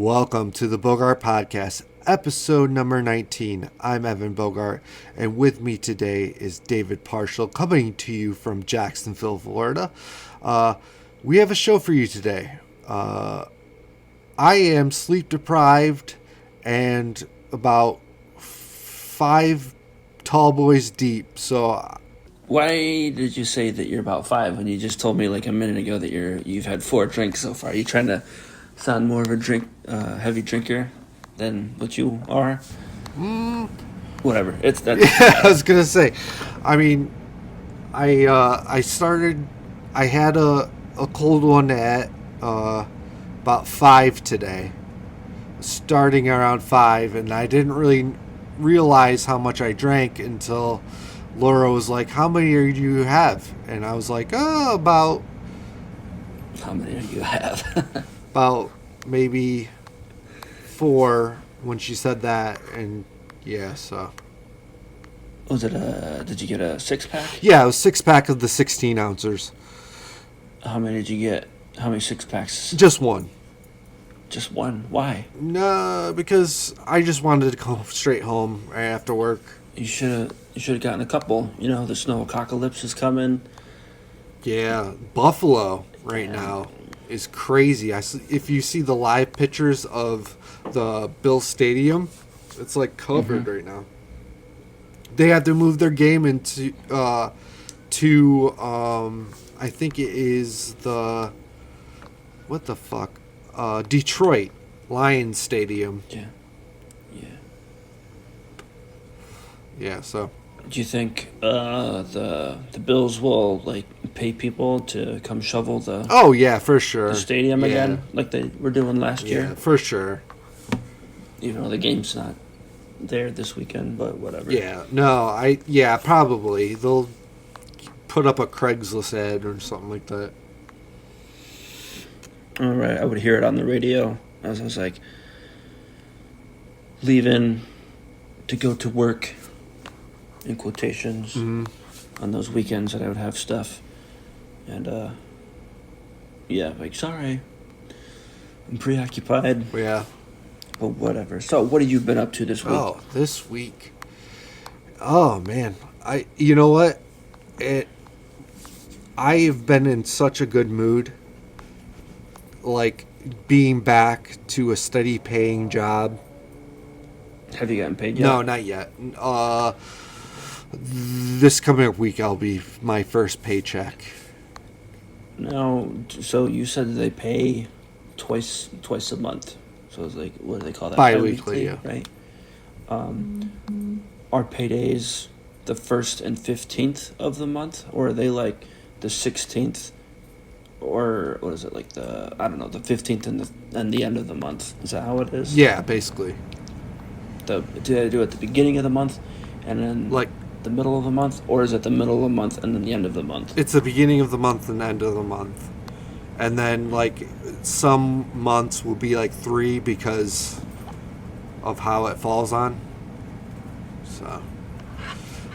Welcome to the Bogart Podcast, episode number 19. I'm Evan Bogart, and with me today is David Parshall, coming to you from Jacksonville, Florida. We have a show for you today. I am sleep deprived and about 5 tall boys deep, so... Why did you say that you're about 5 when you just told me like a minute ago that you've had 4 drinks so far? Are you trying to sound more of a heavy drinker than what you are? Whatever. It's that. Yeah, I was gonna say. I mean, I had a cold one at about 5 today, starting around 5, and I didn't really realize how much I drank until Laura was like, "How many do you have?" And I was like, "Oh, about." How many do you have? About maybe 4 when she said that, and yeah, so. Was it did you get a 6-pack? Yeah, it was 6-pack of the 16 ounces. How many did you get? How many 6-packs? Just one. Just one? Why? No, because I just wanted to go straight home right after work. You should have gotten a couple. You know, the snow apocalypse is coming. Yeah, Buffalo right now is crazy. If you see the live pictures of the Bills Stadium, it's like covered right now. They had to move their game into I think it is Detroit Lions Stadium. Yeah. Yeah, so. Do you think the Bills will like pay people to come shovel the? Oh yeah, for sure. The stadium again, like they were doing last year. Yeah, for sure. Even though the game's not there this weekend, but whatever. Yeah, probably they'll put up a Craigslist ad or something like that. All right, I would hear it on the radio as I was like leaving to go to work. In quotations, on those weekends that I would have stuff, and like sorry, I'm preoccupied. Yeah, but whatever. So, what have you been up to this week? Oh, this week. Oh man, you know what? I have been in such a good mood. Like being back to a steady paying job. Have you gotten paid yet? No, not yet. This coming week, I'll be my first paycheck. No, so you said they pay twice a month. So it's like, what do they call that? Bi-weekly, yeah. Right? Are paydays the 1st and 15th of the month? Or are they like the 16th? Or what is it, like the 15th and the end of the month? Is that how it is? Yeah, basically. Do they do it at the beginning of the month and then like the middle of the month, or is it the middle of the month and then the end of the month? It's the beginning of the month and end of the month, and then like some months will be like 3 because of how it falls on. So,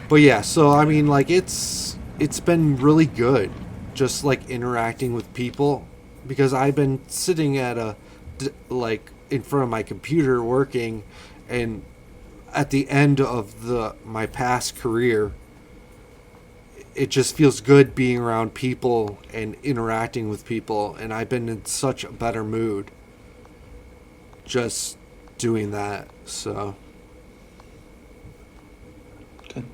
but yeah, so I mean, like it's been really good, just like interacting with people, because I've been sitting at in front of my computer working. And at the end of my past career, it just feels good being around people and interacting with people. And I've been in such a better mood just doing that. So. Good.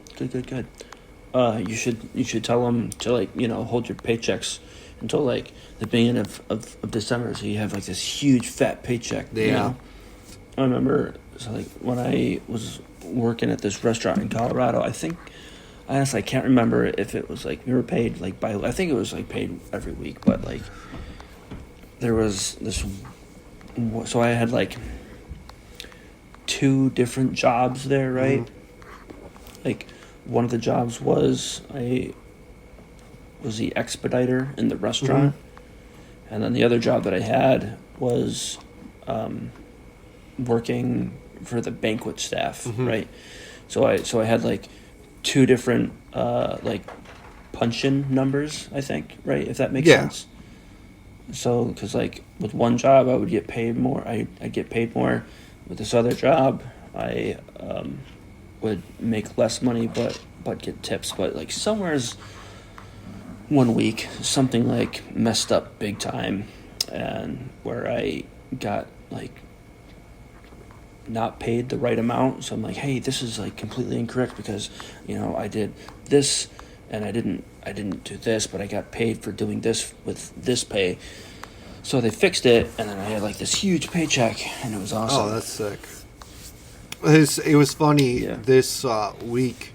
You should tell them to hold your paychecks until like the beginning of December, so you have like this huge fat paycheck. Yeah. You know? I remember. So like when I was working at this restaurant in Colorado, I can't remember if it was like we were paid like I think it was like paid every week, but like there was this, so I had like 2 different jobs there, right? Like one of the jobs was I was the expediter in the restaurant, and then the other job that I had was working for the banquet staff, right? So I had like 2 different like punch-in numbers, I think, right? If that makes sense. So, because like with one job, I would get paid more. I'd get paid more. With this other job, I would make less money, but get tips. But like somewhere's one week, something like messed up big time, and where I got like not paid the right amount. So I'm like, hey, this is like completely incorrect because I did this and I didn't do this, but I got paid for doing this with this pay. So they fixed it, and then I had like this huge paycheck, and it was awesome. Oh, that's sick. It was funny Yeah. this week.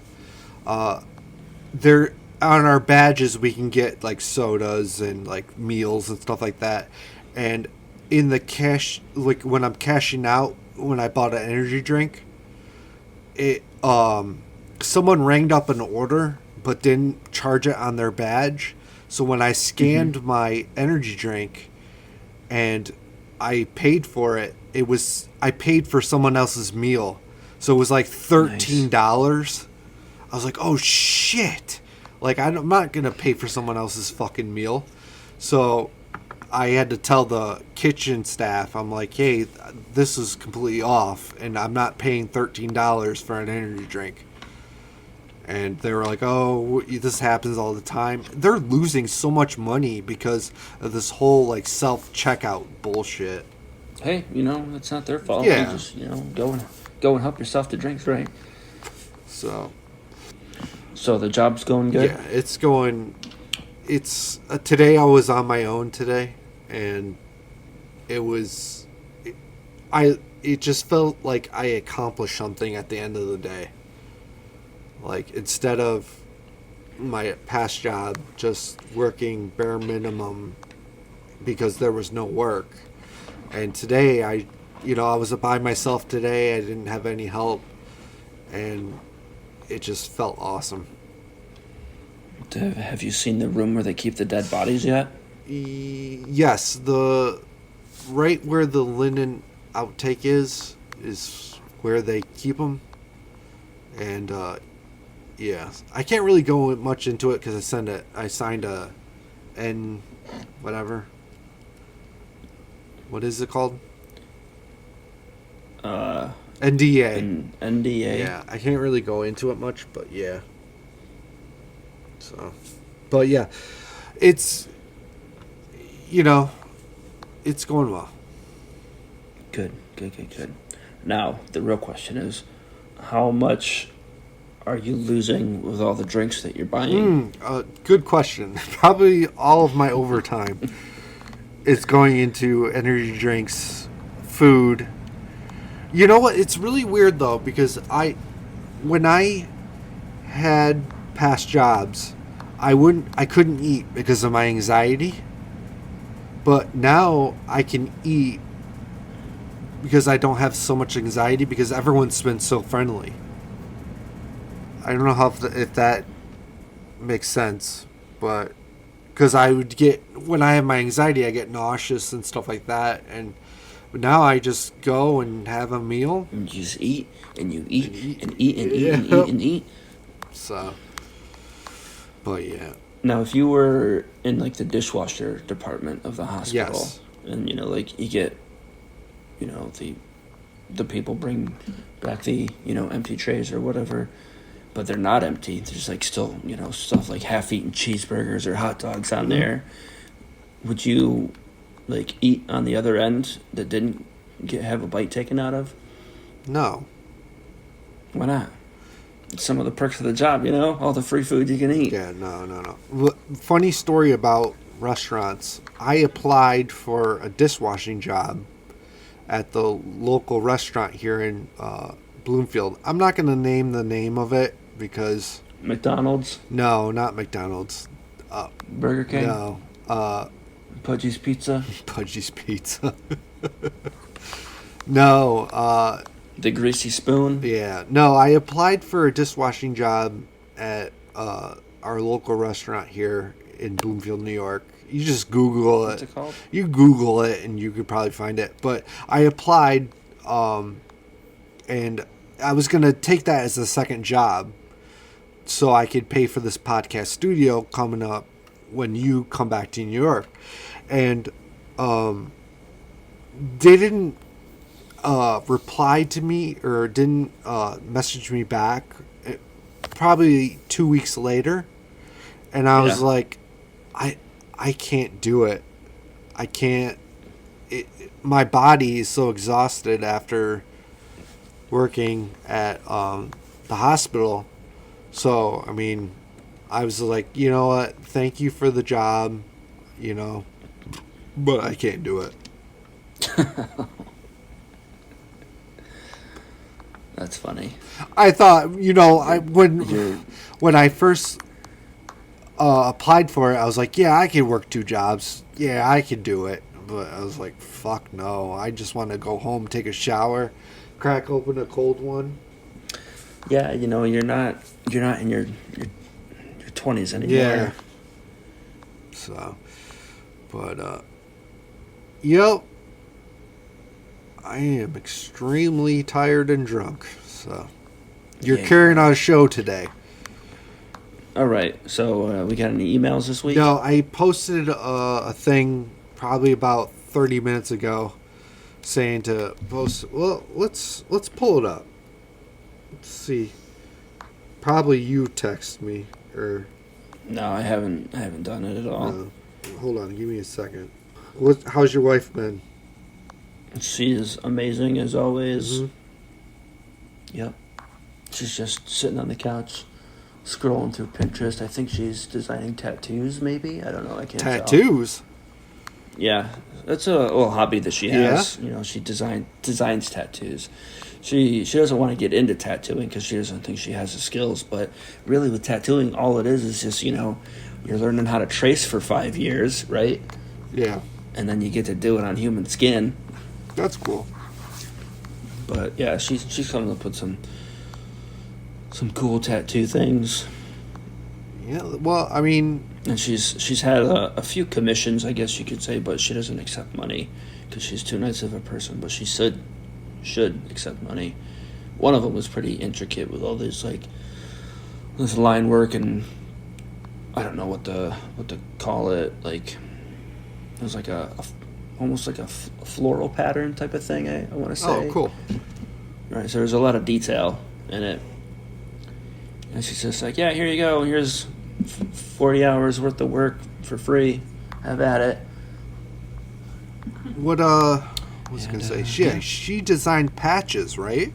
There on our badges we can get like sodas and like meals and stuff like that, and in the cash, like when I'm cashing out, when I bought an energy drink, it someone rang up an order but didn't charge it on their badge. So when I scanned my energy drink and I paid for it, I paid for someone else's meal. So it was like $13. I was like, oh shit. Like I'm not going to pay for someone else's fucking meal. So I had to tell the kitchen staff, I'm like, hey, this is completely off and I'm not paying $13 for an energy drink. And they were like, oh, this happens all the time. They're losing so much money because of this whole like self-checkout bullshit. Hey, it's not their fault. Yeah. You just go and help yourself to drinks, right? So the job's going good. yeah, it's going. It's today I was on my own today, and it just felt like I accomplished something at the end of the day. Like instead of my past job just working bare minimum because there was no work, and today I was by myself today. I didn't have any help, and it just felt awesome. Have you seen the room where they keep the dead bodies yet? Yes, the right where the linen outtake is where they keep them, and yeah, I can't really go much into it because I signed a N whatever. What is it called? NDA. NDA. Yeah, I can't really go into it much, but yeah. So, but yeah, it's it's going well. Good. Now, the real question is, how much are you losing with all the drinks that you're buying? Good question. Probably all of my overtime is going into energy drinks, food. You know what? It's really weird though because when I had past jobs, I couldn't eat because of my anxiety. But now I can eat because I don't have so much anxiety because everyone's been so friendly. I don't know if that makes sense, but because I would when I have my anxiety, I get nauseous and stuff like that, and now I just go and have a meal. And you just eat, and you eat, and eat, and eat, and eat, and eat. So, but yeah. Now, if you were in like the dishwasher department of the hospital, yes. And like you get, the people bring back the empty trays or whatever, but they're not empty. There's like still stuff like half-eaten cheeseburgers or hot dogs on there. Would you like eat on the other end that didn't have a bite taken out of? No. Why not? It's some of the perks of the job, all the free food you can eat. Yeah, no. Funny story about restaurants. I applied for a dishwashing job at the local restaurant here in Bloomfield. I'm not going to name the name of it because... McDonald's? No, not McDonald's. Burger King? No. Pudgy's Pizza? Pudgy's Pizza. No. The Greasy Spoon? Yeah. No, I applied for a dishwashing job at our local restaurant here in Bloomfield, New York. You just Google it. What's it called? You Google it and you could probably find it. But I applied, and I was going to take that as a second job so I could pay for this podcast studio coming up when you come back to New York. And they didn't reply to me or didn't message me back. Probably 2 weeks later, and I was like, I can't do it. I can't. My body is so exhausted after working at the hospital. So, I mean, I was like, you know what? Thank you for the job, but I can't do it. That's funny. I thought, when I first applied for it, I was like, yeah, I can work 2 jobs. Yeah, I can do it. But I was like, fuck no. I just want to go home, take a shower, crack open a cold one. Yeah, you're not in your 20s anymore. Yeah. So, but yep. I am extremely tired and drunk. So, you're carrying on a show today. All right. So, we got any emails this week? No, I posted a thing probably about 30 minutes ago saying to post. Well, let's pull it up. Let's see. Probably you text me or. No, I haven't done it at all. Hold on, give me a second. How's your wife been? She is amazing as always. Mm-hmm. Yep. She's just sitting on the couch, scrolling through Pinterest. I think she's designing tattoos, maybe? I don't know. I can't tell. Tattoos? Yeah. That's a little hobby that she has. Yeah? She designs tattoos. She doesn't want to get into tattooing because she doesn't think she has the skills. But really with tattooing, all it is just, you're learning how to trace for 5 years, right? Yeah. And then you get to do it on human skin. That's cool. But yeah, she's coming up with some cool tattoo things. Yeah, well, I mean, and she's had a few commissions, I guess you could say, but she doesn't accept money because she's too nice of a person. But she should accept money. One of them was pretty intricate with all this this line work, and I don't know what to call it. Like it was like almost like a floral pattern type of thing. I want to say. Oh, cool. Right, so there's a lot of detail in it. And she's just like, yeah, here you go. Here's 40 hours worth of work for free. Have at it. What I was gonna say? She designed patches, right?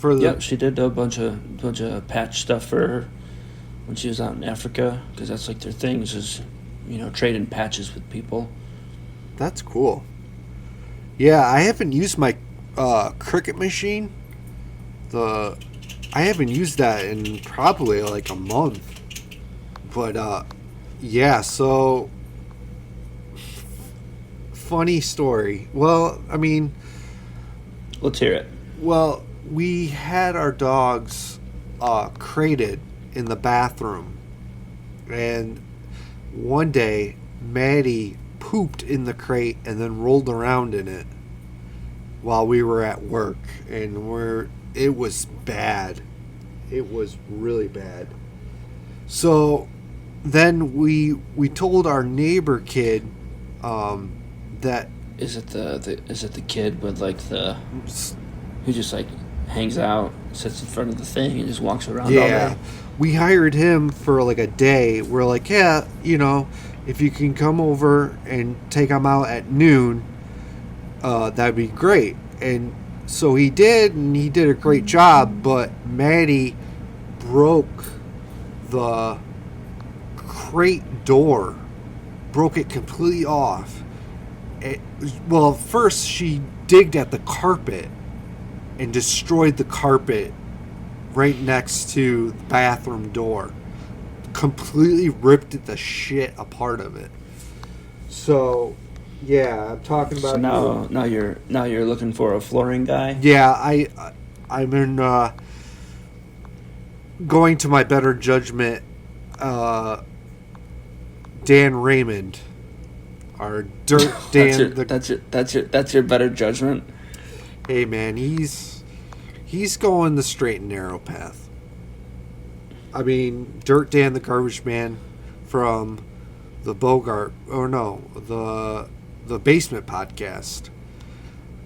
Yep, she did a bunch of patch stuff for her when she was out in Africa, because that's like their things is, trading patches with people. That's cool. Yeah, I haven't used my Cricut machine. I haven't used that in probably like a month. But yeah, so funny story. Well, I mean, let's hear it. Well, we had our dogs crated in the bathroom, and one day Maddie pooped in the crate and then rolled around in it while we were at work, and it was bad. It was really bad. So then we told our neighbor kid that is it the kid with who just hangs out, sits in front of the thing, and just walks around all day? We hired him for like a day. We're like, yeah, if you can come over and take him out at noon, that'd be great. And so he did, and he did a great job, but Maddie broke the crate door, broke it completely off. First she digged at the carpet and destroyed the carpet right next to the bathroom door. Completely ripped the shit apart of it. So, yeah, I'm talking about. So now you're looking for a flooring guy. Yeah, I'm in going to my better judgment. Dan Raymond, our Dirt Dan. That's your better judgment. Hey man, he's going the straight and narrow path. I mean, Dirt Dan the Garbage Man from the Bogart, the the Basement Podcast.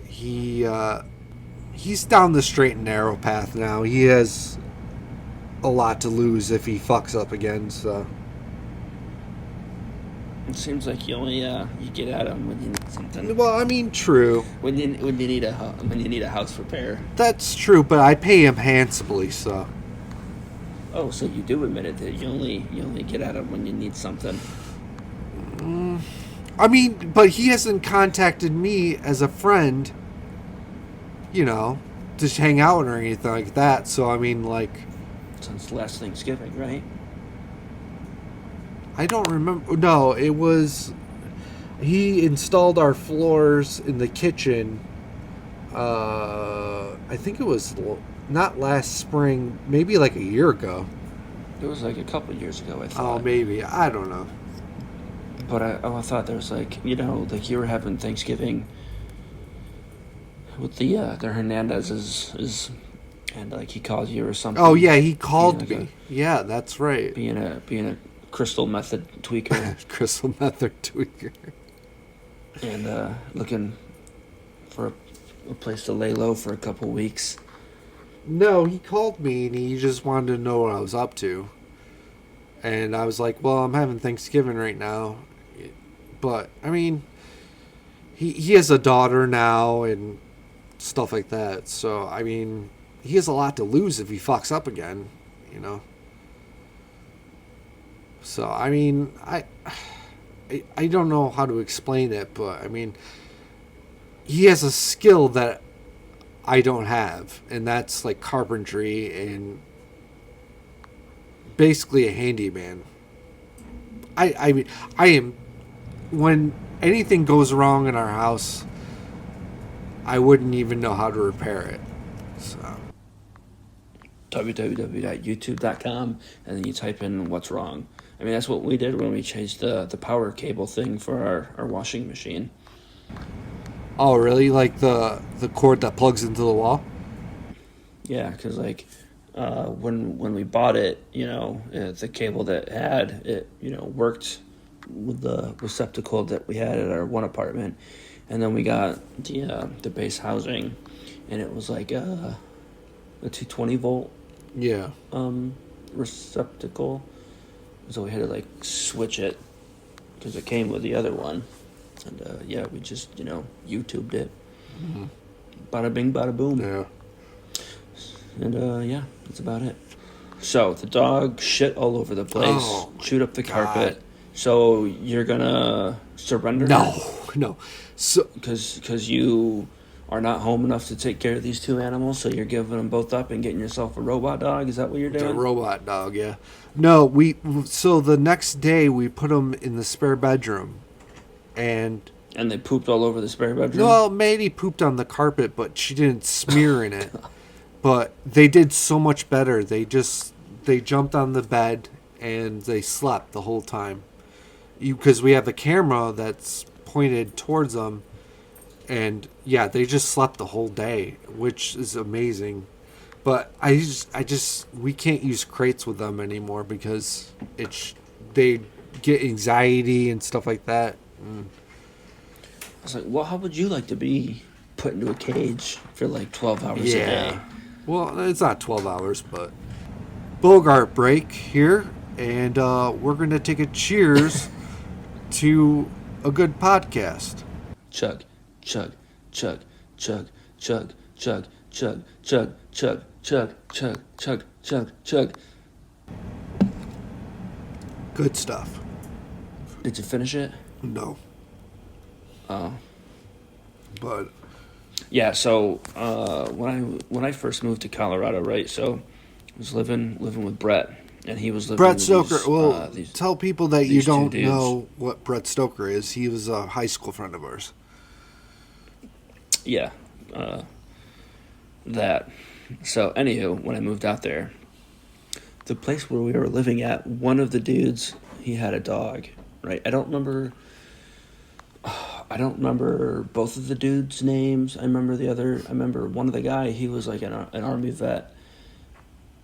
He's down the straight and narrow path now. He has a lot to lose if he fucks up again. So It seems like you only you get at him when you need something. well, I mean, true. When you need a house repair. That's true, but I pay him handsomely, so. Oh, so you do admit it that you only get at him when you need something. I mean, but he hasn't contacted me as a friend, to hang out or anything like that. So, I mean, like... Since last Thanksgiving, right? I don't remember. No, it was... He installed our floors in the kitchen. I think it was not last spring, maybe like a year ago. It was like a couple years ago, I thought. Oh, maybe. I don't know. But I thought there was like you were having Thanksgiving with the Hernandez's, and like he called you or something. Oh yeah, he called me. Yeah, that's right. Being a crystal method tweaker. Crystal method tweaker. And looking for a place to lay low for a couple weeks. No, he called me and he just wanted to know what I was up to. And I was like, well, I'm having Thanksgiving right now. But, I mean, he has a daughter now and stuff like that. So, I mean, he has a lot to lose if he fucks up again, So, I mean, I don't know how to explain it, but, I mean, he has a skill that I don't have, and that's like carpentry and basically a handyman. I mean, I am, when anything goes wrong in our house, I wouldn't even know how to repair it. So www.youtube.com, and then you type in what's wrong. I mean, that's what we did when we changed the power cable thing for our washing machine. Oh, really? Like the cord that plugs into the wall? Yeah, because like when we bought it, the cable that had it, worked with the receptacle that we had at our one apartment, and then we got the base housing, and it was like a 220 volt receptacle, so we had to like switch it because it came with the other one. And we just, YouTubed it. Mm-hmm. Bada bing, bada boom. Yeah. And that's about it. So the dog shit all over the place, chewed up the carpet. So you're gonna surrender? No. So because you are not home enough to take care of these two animals, so you're giving them both up and getting yourself a robot dog. Is that what you're doing? A robot dog, yeah. No, so the next day we put them in the spare bedroom. And they pooped all over the spare bedroom? Well, Maddie pooped on the carpet, but she didn't smear in it. But they did so much better. They jumped on the bed and they slept the whole time. Because we have a camera that's pointed towards them. And yeah, they just slept the whole day, which is amazing. But we can't use crates with them anymore because they get anxiety and stuff like that. I was like, well, how would you like to be put into a cage for like 12 hours a day? Well, it's not 12 hours, but Bogart break here, and we're going to take a cheers to a good podcast. Chug, chug, chug, chug, chug, chug, chug, chug, chug, chug, chug, chug, chug, chug. Good stuff. Did you finish it? No. Oh. But yeah, so when I first moved to Colorado, right? So I was living with Brett, and he was living Brett with Stoker. Tell people that you don't dudes. know what Brett Stoker is. He was a high school friend of ours. Yeah, that. So anywho, when I moved out there, the place where we were living at, one of the dudes, he had a dog, right? I don't remember both of the dudes' names. I remember one of the guy, he was like an Army vet.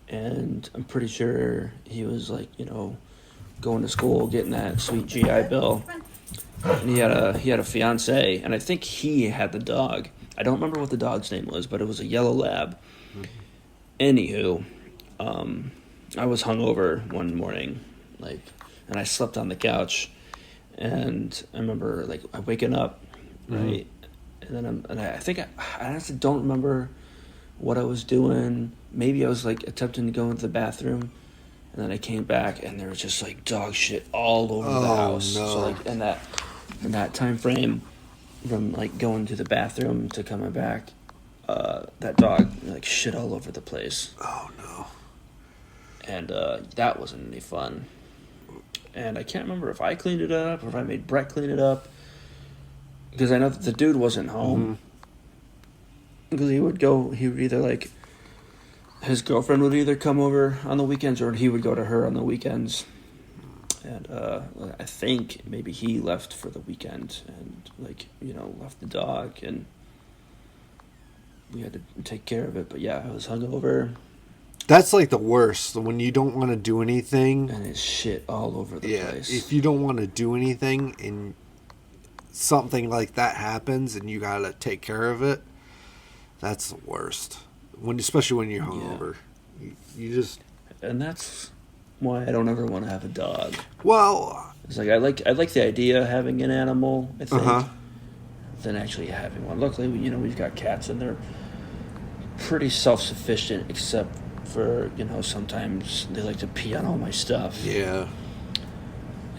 And I'm pretty sure he was like, going to school, getting that sweet GI Bill. And he had a fiance, and I think he had the dog. I don't remember what the dog's name was, but it was a yellow lab. Anywho, I was hungover one morning, and I slept on the couch, and I remember waking up, right, and then I think I honestly don't remember what I was doing. Maybe I was attempting to go into the bathroom, and then I came back, and there was just dog shit all over the house. No. So in that time frame, from going to the bathroom to coming back, that dog shit all over the place. Oh no. And that wasn't any fun. And I can't remember if I cleaned it up or if I made Brett clean it up, because I know that the dude wasn't home. Because he would either his girlfriend would either come over on the weekends or he would go to her on the weekends. And I think maybe he left for the weekend and left the dog, and we had to take care of it. But yeah, I was hungover. That's the worst, when you don't want to do anything. And it's shit all over the place. If you don't want to do anything and something like that happens and you got to take care of it, that's the worst. Especially when you're hungover. Yeah. You just... And that's why I don't ever want to have a dog. Well... It's I like the idea of having an animal, I think, than actually having one. Luckily, we've got cats and they're pretty self-sufficient, except for, sometimes they like to pee on all my stuff. Yeah.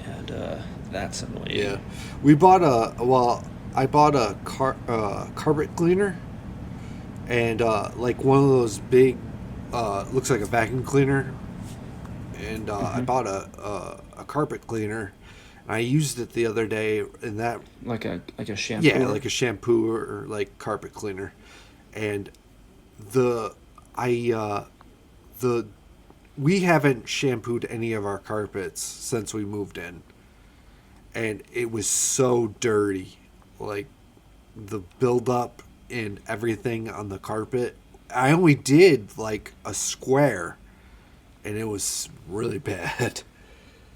And that's annoying. Yeah. I bought a carpet cleaner, and one of those big, looks like a vacuum cleaner, and I bought a carpet cleaner, and I used it the other day, and that... Like a shampoo? Yeah, like a shampoo or carpet cleaner. And we haven't shampooed any of our carpets since we moved in. And it was so dirty. The buildup and everything on the carpet. I only did a square, and it was really bad.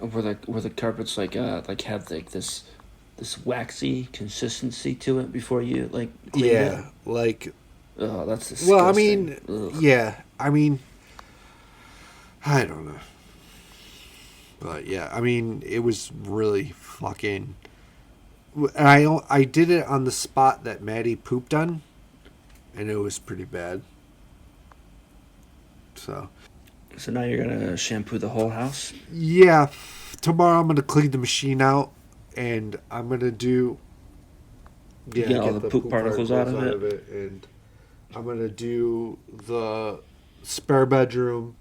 Were the carpets have this waxy consistency to it before you clean it? Oh, that's disgusting. Well, I mean, ugh. Yeah, I mean, I don't know. But yeah, I mean, it was really fucking... I did it on the spot that Maddie pooped on, and it was pretty bad. So now you're going to shampoo the whole house? Yeah, tomorrow I'm going to clean the machine out, and I'm going to do... Yeah, get all the poop particles out of it. And I'm going to do the spare bedroom.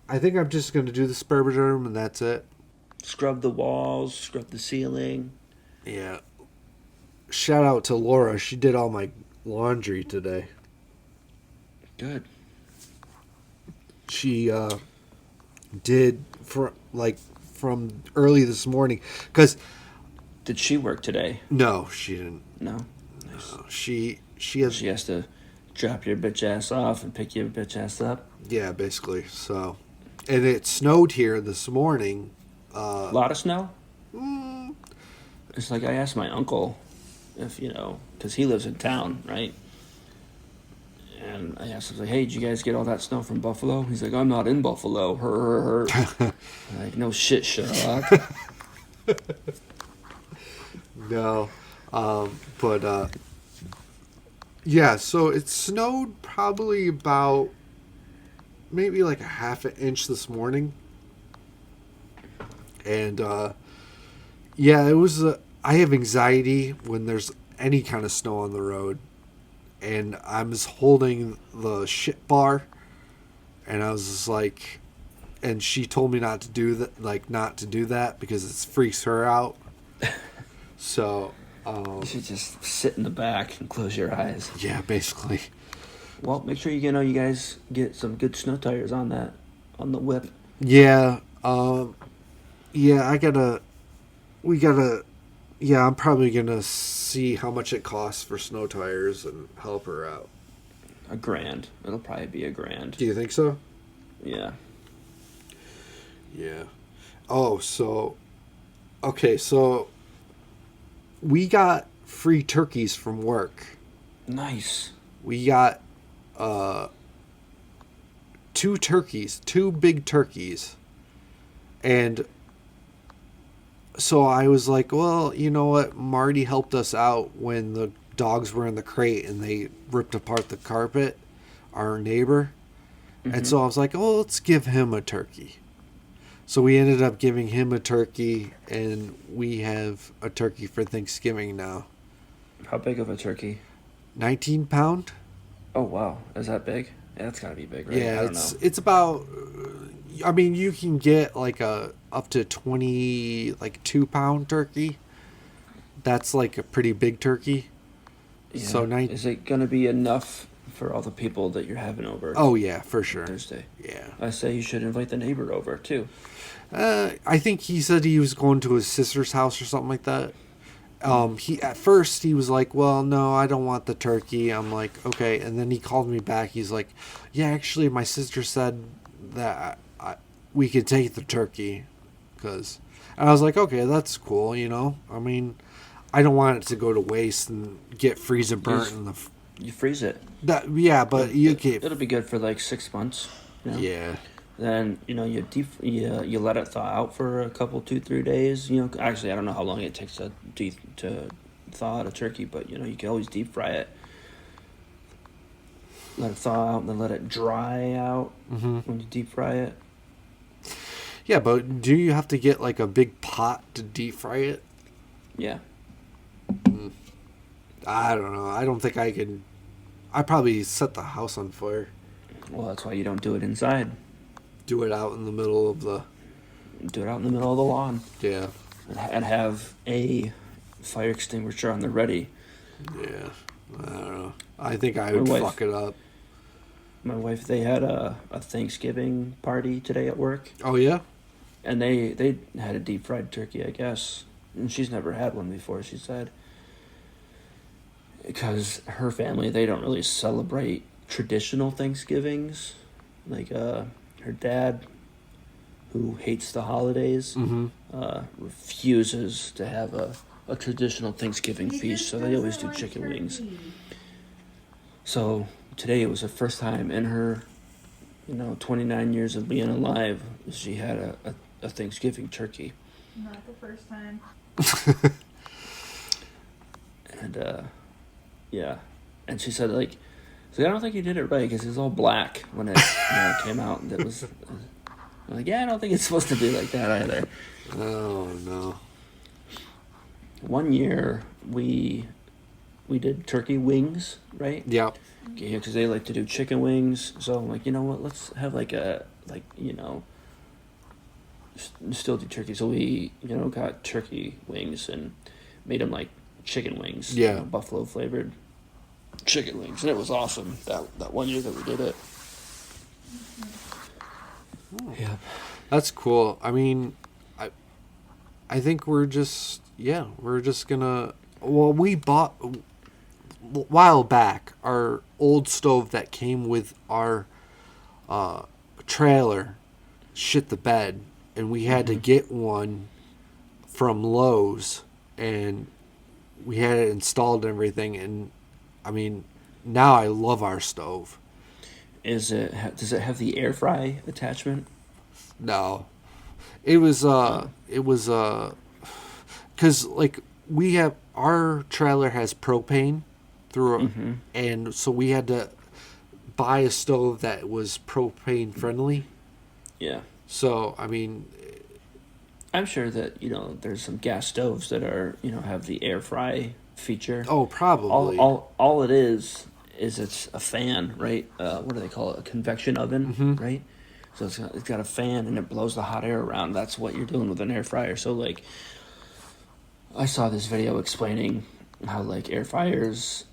I think I'm just going to do the spare bedroom, and that's it. Scrub the walls, scrub the ceiling. Yeah. Shout out to Laura. She did all my laundry today. Good. She did from early this morning. Because... Did she work today? No, she didn't. No? Nice. She has to drop your bitch ass off and pick your bitch ass up? Yeah, basically. So, and it snowed here this morning. A lot of snow? It's I asked my uncle if, because he lives in town, right? And I asked him, hey, did you guys get all that snow from Buffalo? He's like, I'm not in Buffalo. I'm no shit, Sherlock. No. But, yeah, so it snowed probably about maybe a half an inch this morning. And, yeah, it was... I have anxiety when there's any kind of snow on the road. And I was holding the shit bar. And I was just and she told me not to do that, because it freaks her out. So... you should just sit in the back and close your eyes. Yeah, basically. Well, make sure you guys get some good snow tires on the whip. Yeah, yeah, I'm probably gonna see how much it costs for snow tires and help her out. $1,000. It'll probably be $1,000. Do you think so? Yeah. Yeah. Oh, okay, so we got free turkeys from work. Nice. We got 2 big turkeys. And so I was like, well, you know what? Marty helped us out when the dogs were in the crate and they ripped apart the carpet, our neighbor. And so I was like, oh, let's give him a turkey. So we ended up giving him a turkey, and we have a turkey for Thanksgiving now. How big of a turkey? 19 pound? Oh, wow. Is that big? Yeah, that's got to be big, right? Yeah, I don't know. it's about, I mean, you can get like a up to 22-pound turkey. That's like a pretty big turkey. Yeah. So Is it going to be enough for all the people that you're having over? Oh, yeah, for sure. Thursday. Yeah. I say you should invite the neighbor over, too. I think he said he was going to his sister's house or something like that. At first he was like, well, no, I don't want the turkey. I'm like, okay. And then he called me back. He's like, yeah, actually my sister said that we could take the turkey. And I was like, okay, that's cool. I mean, I don't want it to go to waste and get freezer burnt You freeze it. Yeah, but you can't. It'll be good for like 6 months. Yeah. Then you let it thaw out for a couple 2-3 days. Actually I don't know how long it takes to thaw out a turkey, but you can always deep fry it. Let it thaw out and then let it dry out when you deep fry it. Yeah, but do you have to get like a big pot to deep fry it? Yeah. I don't know. I don't think I could. I probably set the house on fire. Well, that's why you don't do it inside. Do it out in the middle of the. Do it out in the middle of the lawn. Yeah. And have a fire extinguisher on the ready. Yeah. I don't know. I think I would fuck it up. My wife, they had a Thanksgiving party today at work. Oh, yeah? And they had a deep fried turkey, I guess. And she's never had one before, she said. Because her family, they don't really celebrate traditional Thanksgivings. Like, her dad, who hates the holidays, refuses to have a traditional Thanksgiving feast, so they always do chicken wings. So today it was the first time in her, 29 years of being alive, she had a Thanksgiving turkey. Not the first time. And, yeah. And she said, I don't think you did it right, because it was all black when it came out. And it was, I'm like, yeah, I don't think it's supposed to be like that either. Oh, no. One year, we did turkey wings, right? Yeah. Yeah, because they like to do chicken wings. So I'm like, you know what, let's have still do turkey. So we, got turkey wings and made them like chicken wings. Yeah. Buffalo flavored chicken wings. And it was awesome that one year that we did it. Oh. Yeah. That's cool. I mean, I think we're just gonna. Well, we bought a while back our old stove that came with our trailer shit the bed, and we had to get one from Lowe's, and we had it installed and everything. And I mean, now I love our stove. Does it have the air fry attachment? No, it was because like we have our trailer has propane through, and so we had to buy a stove that was propane friendly. Yeah. So I mean, I'm sure that there's some gas stoves that are have the air fry feature. Oh, probably. All it is it's a fan, right? What do they call it? A convection oven, right? So it's got a fan and it blows the hot air around. That's what you're doing with an air fryer. So like, I saw this video explaining how like air fryers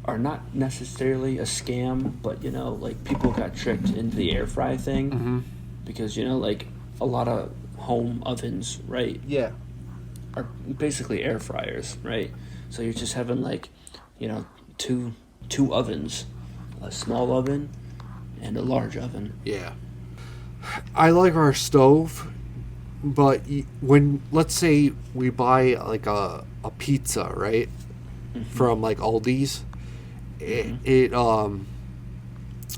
are not necessarily a scam, but like people got tricked into the air fry thing because like a lot of home ovens, right? Yeah. Are basically air fryers, right? So you're just having like, two ovens, a small oven and a large oven. Yeah. I like our stove but when, let's say we buy like a pizza, right, from like Aldi's, it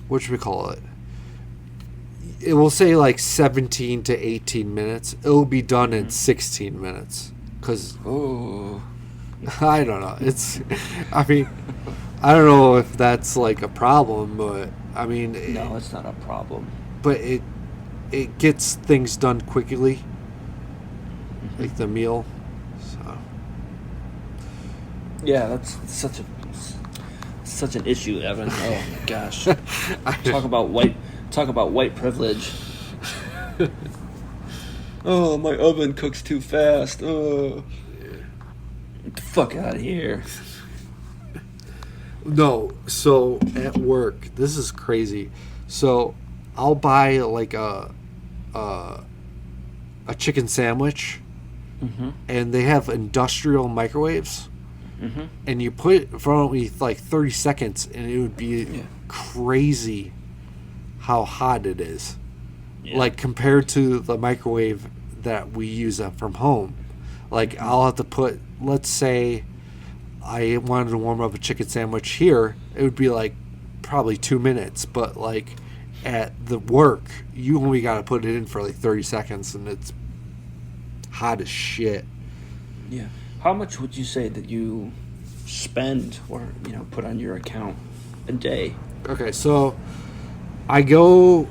what should we call it? It will say like 17 to 18 minutes. It will be done in 16 minutes. Because, Oh. I don't know. I mean, I don't know if that's like a problem, but I mean, No, it's not a problem. but it gets things done quickly, like the meal. So Yeah, that's such an issue, Evan. Oh my gosh. Talk about white privilege. Oh, my oven cooks too fast. Oh. Get the fuck out of here. No, so at work, this is crazy. So I'll buy like a chicken sandwich, and they have industrial microwaves, and you put it in front of me like 30 seconds, and it would be crazy how hot it is. Yeah. Like compared to the microwave that we use from home. Like I'll have to put, let's say I wanted to warm up a chicken sandwich here, it would be like probably 2 minutes, but like at the work you only got to put it in for like 30 seconds and it's hot as shit. Yeah. How much would you say that you spend or, put on your account a day? Okay, so I go,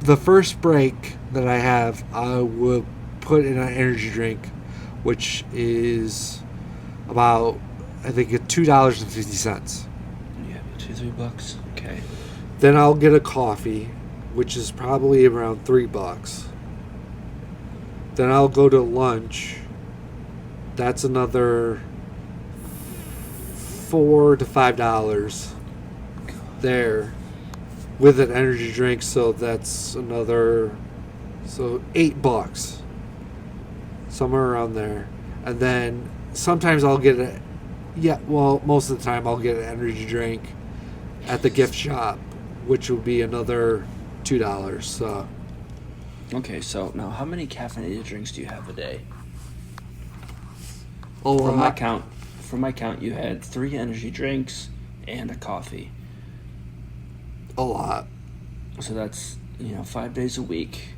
the first break that I have, I will put in an energy drink, which is about, I think, $2.50. Yeah, $2-3. Okay. Then I'll get a coffee, which is probably around $3. Then I'll go to lunch. That's another $4 to $5 there with an energy drink. So that's another, so $8, somewhere around there. And then sometimes I'll get most of the time I'll get an energy drink at the gift shop, which will be another $2. So Okay, so now how many caffeinated drinks do you have a day? a From lot. my count, you had 3 energy drinks and a coffee. A lot. So that's 5 days a week.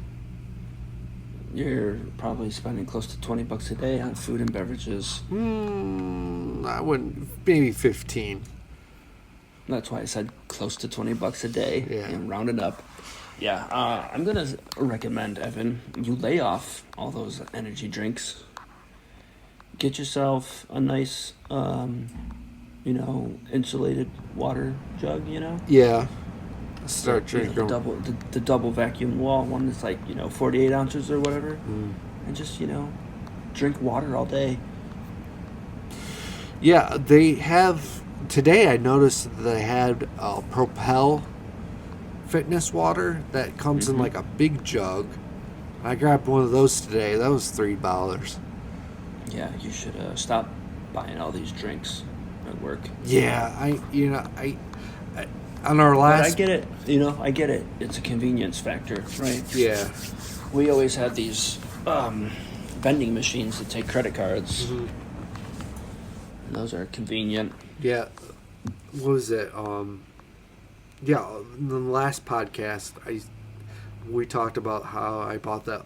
You're probably spending close to $20 a day on food and beverages. I wouldn't. Maybe 15. That's why I said close to $20 a day. Yeah. And rounded up. Yeah, I'm gonna recommend, Evan, you lay off all those energy drinks. Get yourself a nice, insulated water jug. Yeah. Start drinking. The double vacuum wall one that's like 48 ounces or whatever, and just drink water all day. Yeah, they have. Today I noticed that they had Propel fitness water that comes in like a big jug. I grabbed one of those today. That was $3. Yeah, you should stop buying all these drinks at work. Yeah, I on our But last. I get it. I get it. It's a convenience factor, right? Yeah. We always had these vending machines that take credit cards. Mhm. And those are convenient. Yeah. What was it? Yeah, in the last podcast, we talked about how I bought not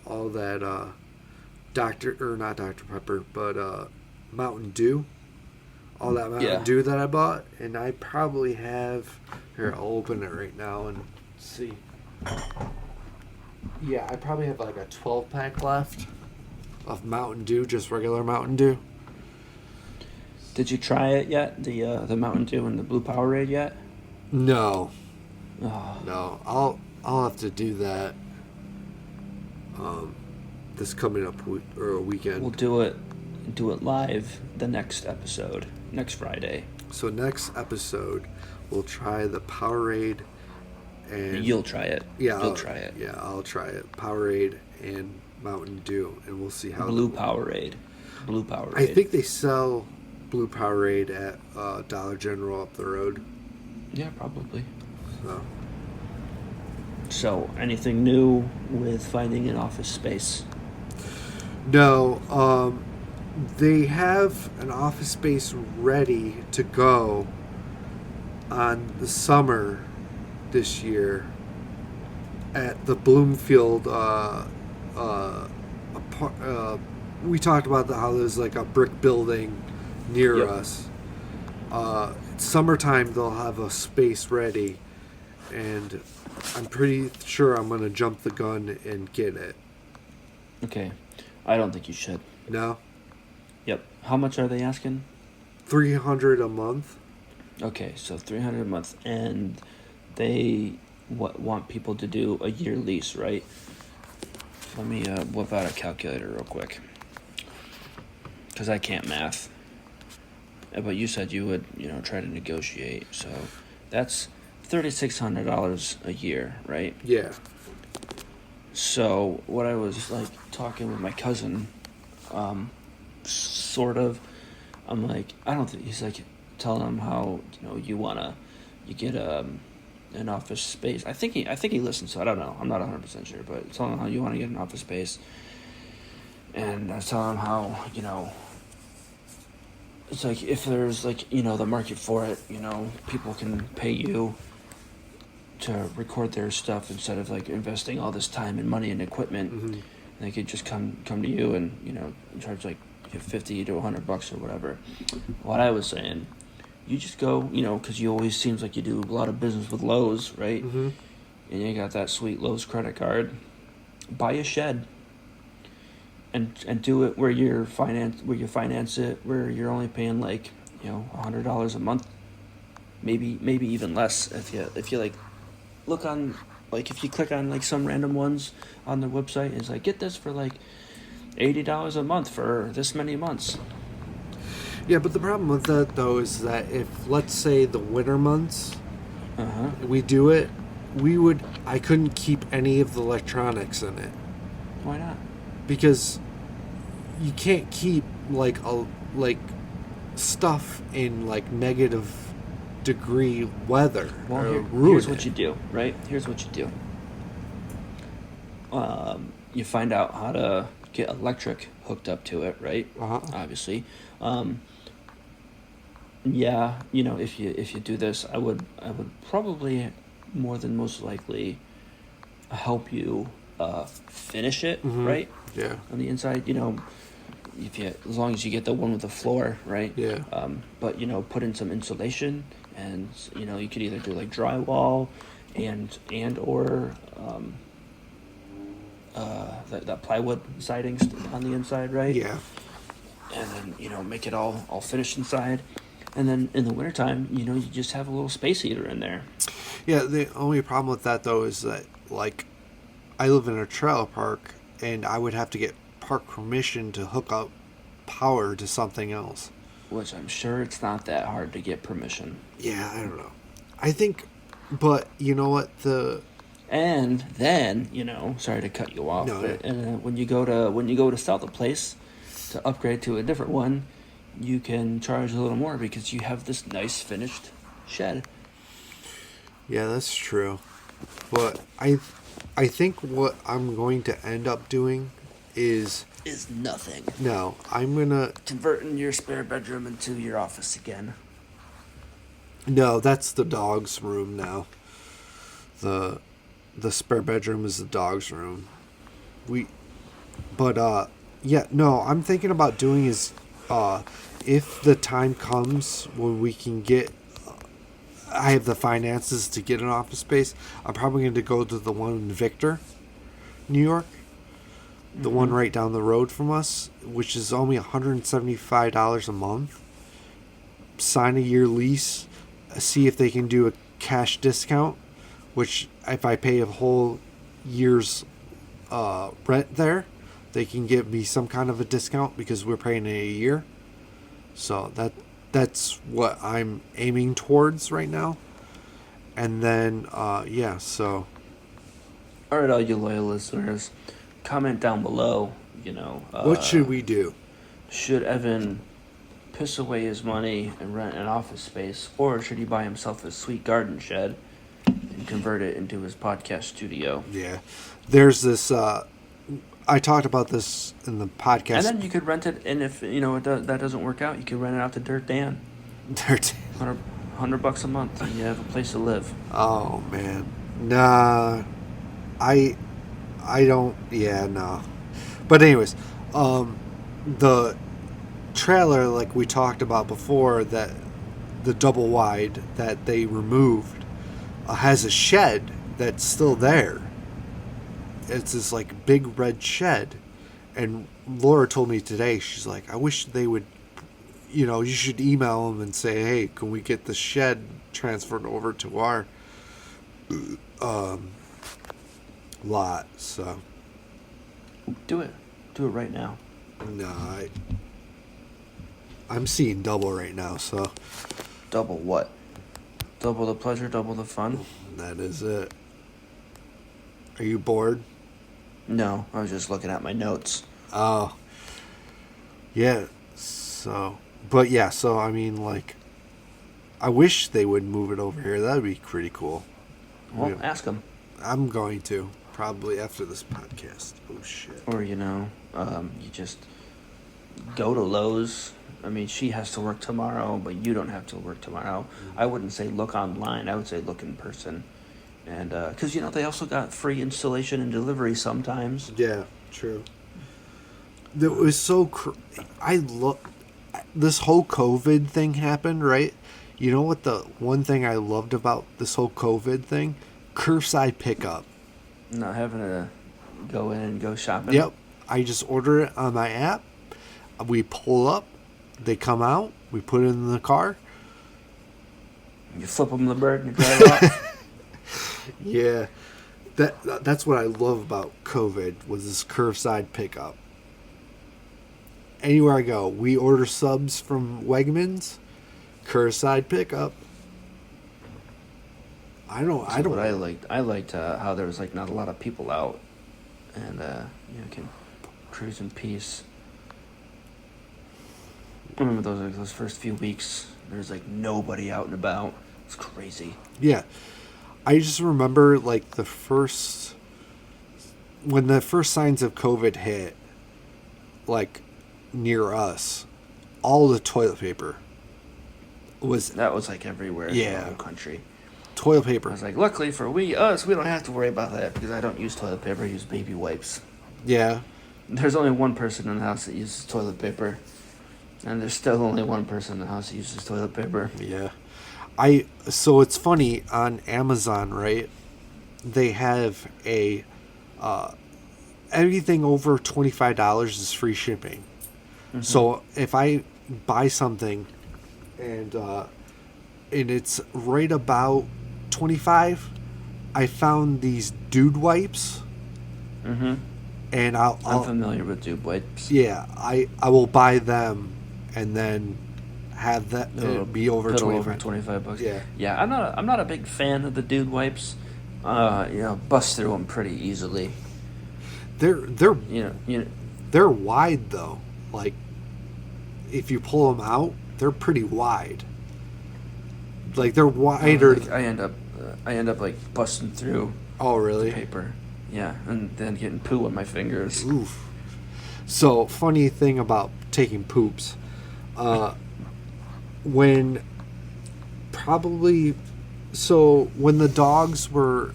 Dr. Pepper, but Mountain Dew. All that Mountain Dew that I bought, and I probably have. Here, I'll open it right now and see. Yeah, I probably have like a 12-pack left of Mountain Dew, just regular Mountain Dew. Did you try it yet? The Mountain Dew and the Blue Powerade yet? No. Oh. No, I'll have to do that. This coming up weekend. We'll do it live the next episode, next Friday. So next episode, we'll try the Powerade, and You'll try it. Yeah, You'll try it. Yeah, I'll try it. Powerade and Mountain Dew, and we'll see how. Blue Powerade. I think they sell Blue Powerade at Dollar General up the road. Yeah, probably. So. So, anything new with finding an office space? No, they have an office space ready to go on the summer this year at the Bloomfield. We talked about how there's like a brick building near Yep. us. Summertime they'll have a space ready, and I'm pretty sure I'm gonna jump the gun and get it. Okay. I don't think you should. No, Yep. How much are they asking? $300 a month. Okay, so $300 a month, and they want people to do a year lease, right? Let me whip out a calculator real quick, because I can't math. But you said you would, try to negotiate. So that's $3,600 a year, right? Yeah. So what I was like talking with my cousin, sort of, I'm like, I don't think he's like telling him how you get an office space. I think he listens, so I don't know. I'm not 100% sure, but telling him how you want to get an office space, and I was telling him how it's like if there's like the market for it, people can pay you to record their stuff instead of like investing all this time and money and equipment. Mm-hmm. They could just come to you and charge like $50 to $100 or whatever. What I was saying, you just go, because you always seems like you do a lot of business with Lowe's, right? Mm-hmm. And you got that sweet Lowe's credit card. Buy a shed. And do it where you finance it, where you're only paying like $100 a month, maybe even less if you like look on, like if you click on like some random ones on their website, it's like get this for like $80 a month for this many months. Yeah, but the problem with that though is that if, let's say, the winter months we do it, I couldn't keep any of the electronics in it. Why not? Because you can't keep like stuff in like negative degree weather. Well, or here's ruin what it. you do, right? Here's what you do. You find out how to get electric hooked up to it, right? Uh-huh. Obviously. Yeah, if you do this, I would probably more than most likely help you finish it, Mhm. right? Yeah. On the inside, as long as you get the one with the floor, right? Yeah. But put in some insulation, and you could either do like drywall or that plywood siding on the inside, right? Yeah. And then make it all finished inside, and then in the wintertime, you just have a little space heater in there. Yeah, the only problem with that though is that like I live in a trailer park and I would have to get park permission to hook up power to something else. Which I'm sure it's not that hard to get permission. Yeah, I don't know. I think, but you know what, And then, sorry to cut you off, No, but when you go to sell the place to upgrade to a different one, you can charge a little more because you have this nice finished shed. yeah, that's true. But I think what I'm going to end up doing is Nothing. no, I'm gonna Converting your spare bedroom into your office again. no, that's the dog's room now. The spare bedroom is the dog's room. Yeah, no, I'm thinking about doing is if the time comes when we can get I have the finances to get an office space, I'm probably going to go to the one in Victor, New York. The one right down the road from us, which is only $175 a month. Sign a year lease, see if they can do a cash discount, which if I pay a whole year's rent there, they can give me some kind of a discount because we're paying it a year. So that's what I'm aiming towards right now. And then, so. All right, all you loyal listeners, comment down below, What should we do? Should Evan piss away his money and rent an office space, or should he buy himself a sweet garden shed and convert it into his podcast studio. Yeah. There's this. I talked about this in the podcast. And then you could rent it, and if that doesn't work out, you could rent it out to Dirt Dan. $100 a month, and you have a place to live. Oh man, nah. I don't. Yeah, no. But anyways, the trailer, like we talked about before, that the double wide that they removed has a shed that's still there. It's this like big red shed, and Laura told me today, she's like, I wish they would, you should email them and say, hey, can we get the shed transferred over to our lot? So do it right now. no, I'm seeing double right now, so Double what? Double the pleasure, double the fun? that is it. Are you bored? No, I was just looking at my notes. Oh. Yeah, so I mean, like, I wish they would move it over here. That would be pretty cool. Well, ask them. I'm going to, probably after this podcast. Oh, shit. Or, you just go to Lowe's. I mean, she has to work tomorrow, but you don't have to work tomorrow. I wouldn't say look online. I would say look in person. And, because, they also got free installation and delivery sometimes. Yeah, true. It was so... this whole COVID thing happened, right? You know what the one thing I loved about this whole COVID thing? Curbside pickup. Not having to go in and go shopping. Yep. I just order it on my app. We pull up. They come out. We put it in the car. You flip them the bird and you drive off. Yeah. That's what I love about COVID was this curbside pickup. Anywhere I go, we order subs from Wegmans, curbside pickup. I don't. What I liked. I liked how there was like not a lot of people out, and can cruise in peace. I remember those first few weeks. There's like nobody out and about. It's crazy. Yeah, I just remember like when the first signs of COVID hit, like near us, all the toilet paper was like everywhere in the whole country. Toilet paper. I was like, luckily for us, we don't have to worry about that because I don't use toilet paper. I use baby wipes. Yeah. There's only one person in the house that uses toilet paper. And there's still only one person in the house that uses toilet paper. Yeah. So it's funny, on Amazon, right? They have everything over $25 is free shipping. Mm-hmm. So if I buy something and it's right about 25, I found these dude wipes. Mm-hmm. And I'm familiar with dude wipes. Yeah, I will buy them and then have that be over $25. Yeah. Yeah, I'm not a big fan of the dude wipes. Bust through them pretty easily. They're wide though. Like if you pull them out, they're pretty wide. Like they're wider. I end up like busting through. Oh really? The paper. Yeah, and then getting poo on my fingers. Oof. So funny thing about taking poops, when the dogs were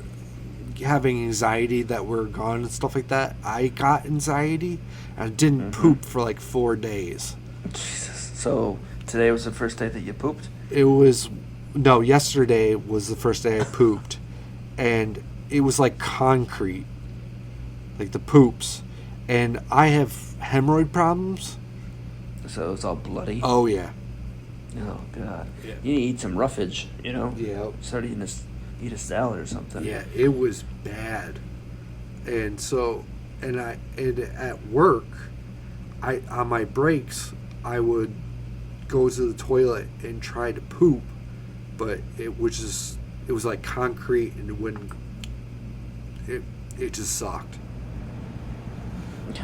having anxiety that we're gone and stuff like that, I got anxiety and I didn't poop for like 4 days. Jesus. So today was the first day that you pooped? Yesterday was the first day I pooped, and it was like concrete, like the poops, and I have hemorrhoid problems. So it's all bloody? Oh yeah. Oh God. Yeah. You need to eat some roughage, Yeah. Start eat a salad or something. Yeah, it was bad. And so, and at work, on my breaks, I would go to the toilet and try to poop, but it was like concrete, and it wouldn't. It just sucked.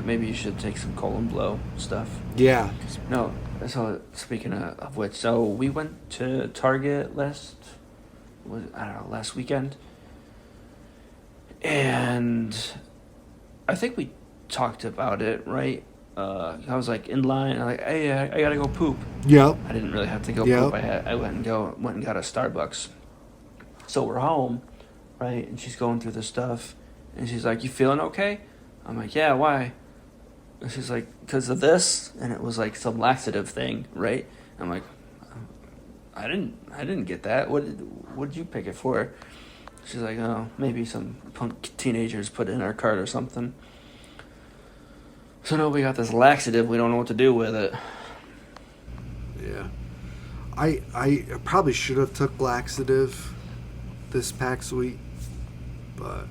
Maybe you should take some colon blow stuff. Yeah. No. So speaking of which, so we went to Target last weekend, And I think we talked about it, right? I was like in line. I'm like, hey, I gotta go poop. Yep. I didn't really have to go Yep. poop. I went and got a Starbucks. So we're home, right? And she's going through the stuff, and she's like, "You feeling okay?" I'm like, "Yeah, why?" And she's like, "Because of this," and it was like some laxative thing, right? I'm like, I didn't get that. What did you pick it for? She's like, "Oh, maybe some punk teenagers put it in our cart or something." So now we got this laxative. We don't know what to do with it. Yeah. I probably should have took laxative this past week, but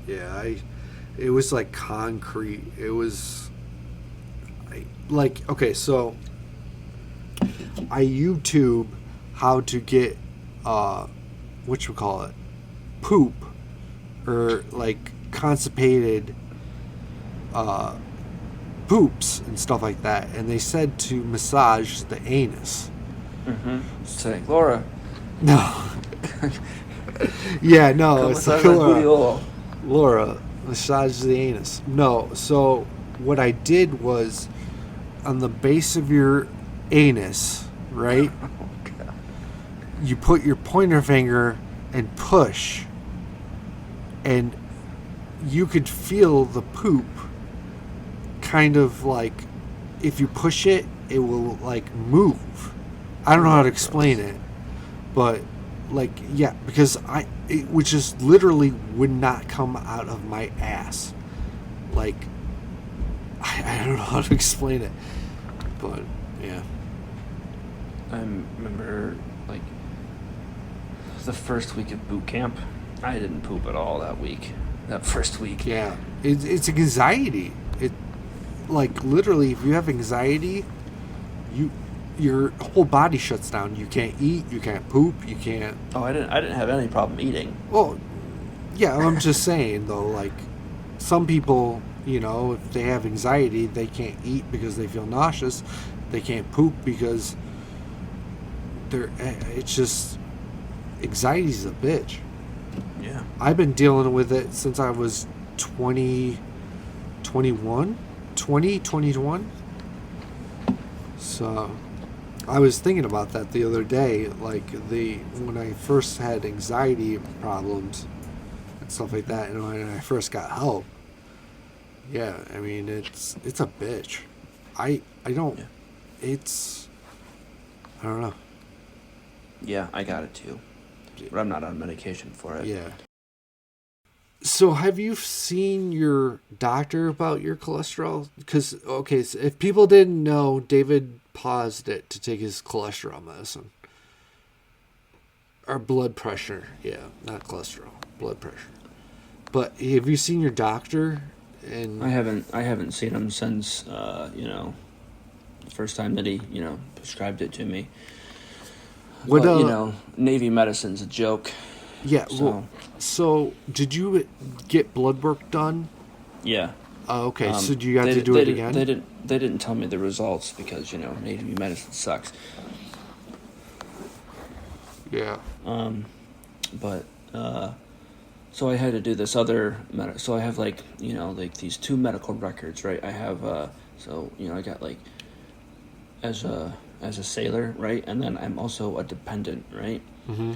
yeah, it was like concrete. It was okay, so I YouTube how to get poop or like constipated poops and stuff like that, and they said to massage the anus. Say, Laura. No. Yeah, no, Come it's massage my booty hole. Laura, massage the anus. No, so what I did was on the base of your anus, right? You put your pointer finger and push, and you could feel the poop kind of like, if you push it, it will like move. I don't know how to explain it, but like, yeah, because it would just literally would not come out of my ass. Like, I don't know how to explain it, but yeah. I remember, like, the first week of boot camp, I didn't poop at all that first week. Yeah, it's anxiety. It, like, literally, if you have anxiety, your whole body shuts down. You can't eat, you can't poop, you can't... Oh, I didn't have any problem eating. Well, yeah, I'm just saying, though, like, some people, you know, if they have anxiety, they can't eat because they feel nauseous. They can't poop because it's just... Anxiety's a bitch. Yeah. I've been dealing with it since I was 21. So I was thinking about that the other day, like when I first had anxiety problems and stuff like that, and when I first got help. Yeah, I mean, it's a bitch. I don't... Yeah. It's... I don't know. Yeah, I got it too. But I'm not on medication for it. Yeah. So have you seen your doctor about your cholesterol? Because, okay, so if people didn't know, David paused it to take his cholesterol medicine. Or blood pressure. Yeah, not cholesterol. Blood pressure. But have you seen your doctor? And I haven't seen him since, the first time that he, prescribed it to me. What, but, Navy medicine's a joke. Yeah, So, well, so did you get blood work done? yeah. Oh, okay, so do you have to do they it didn't- again? They didn't tell me the results because, Navy medicine sucks. Yeah. But so I had to do this other so I have like these two medical records, right? I have I got like as a sailor, right? And then I'm also a dependent, right? Mm-hmm.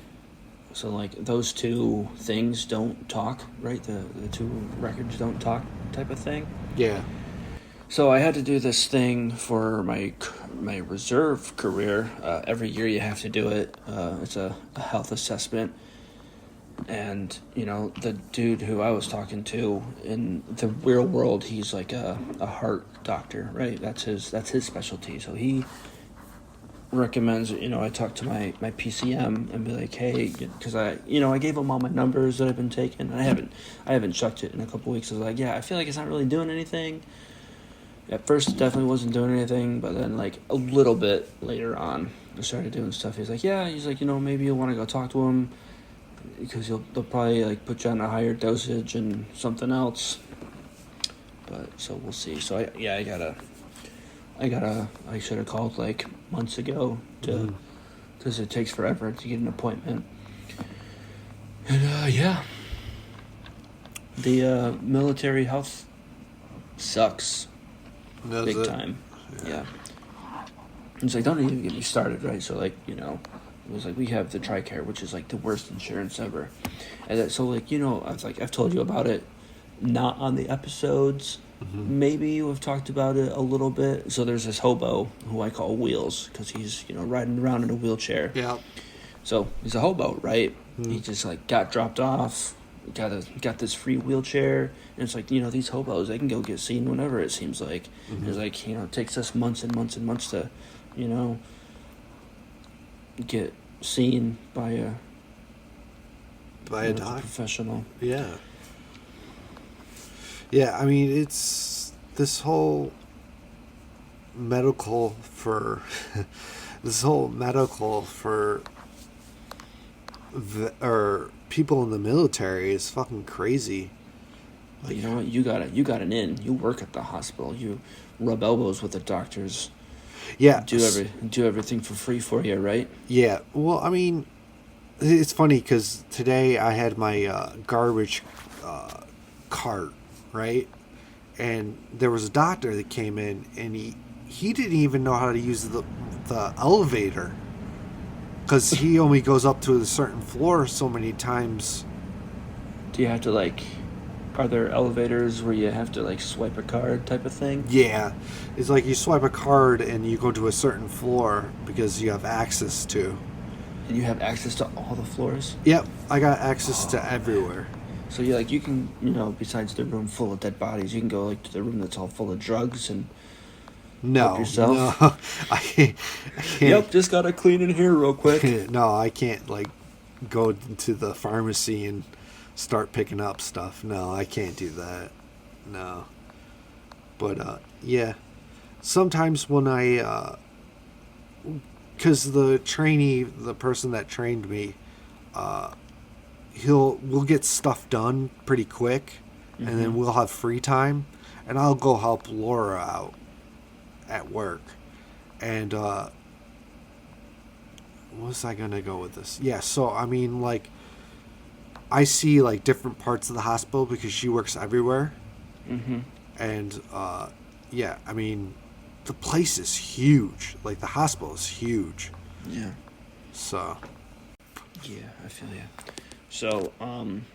So like those two things don't talk, right? The two records don't talk type of thing. Yeah. So I had to do this thing for my reserve career. Every year you have to do it. It's a health assessment. And, the dude who I was talking to in the real world, he's like a heart doctor, right? That's his specialty. So he recommends, I talk to my PCM and be like, hey, because I gave him all my numbers that I've been taking. I haven't checked it in a couple weeks. I was like, yeah, I feel like it's not really doing anything. At first, it definitely wasn't doing anything, but then, like, a little bit later on, I started doing stuff. He's like, maybe you'll want to go talk to him because they'll probably, like, put you on a higher dosage and something else. But, so we'll see. So, I should have called, like, months ago because it takes forever to get an appointment. And, yeah. The military health sucks Does big it? time. Yeah. It's like, don't even get me started, right? So, like, it was like we have the TRICARE, which is like the worst insurance ever. And so, like, I've told you about it, not on the episodes. Mm-hmm. Maybe we've talked about it a little bit. So there's this hobo who I call Wheels because he's, riding around in a wheelchair. Yeah. So he's a hobo, right? Mm. He just like got dropped off, got this free wheelchair, and it's like, these hobos, they can go get seen whenever, it seems like. Mm-hmm. It's like, it takes us months and months and months to, get seen by a Doc. professional. Yeah. Yeah, I mean, it's this whole medical for or people in the military is fucking crazy. But you know what? You got an in. You work at the hospital. You rub elbows with the doctors. Yeah. Do everything for free for you, right? Yeah. Well, I mean, it's funny because today I had my garbage cart, right? And there was a doctor that came in, and he didn't even know how to use the elevator because he only goes up to a certain floor so many times. Do you have to are there elevators where you have to swipe a card type of thing? Yeah. It's like you swipe a card and you go to a certain floor because you have access to. And you have access to all the floors? Yep. I got access to everywhere. So you can, besides the room full of dead bodies, you can go to the room that's all full of drugs and help yourself? No. I can't. Yep, just gotta clean in here real quick. No, I can't go to the pharmacy and start picking up stuff. No, I can't do that. No. But yeah. Sometimes when because the person that trained me, we'll get stuff done pretty quick, and then we'll have free time, and I'll go help Laura out at work. And what was I gonna go with this? Yeah, so I mean, I see different parts of the hospital because she works everywhere. Mm-hmm. And yeah, I mean, the place is huge. The hospital is huge. Yeah. So. Yeah, I feel you. So,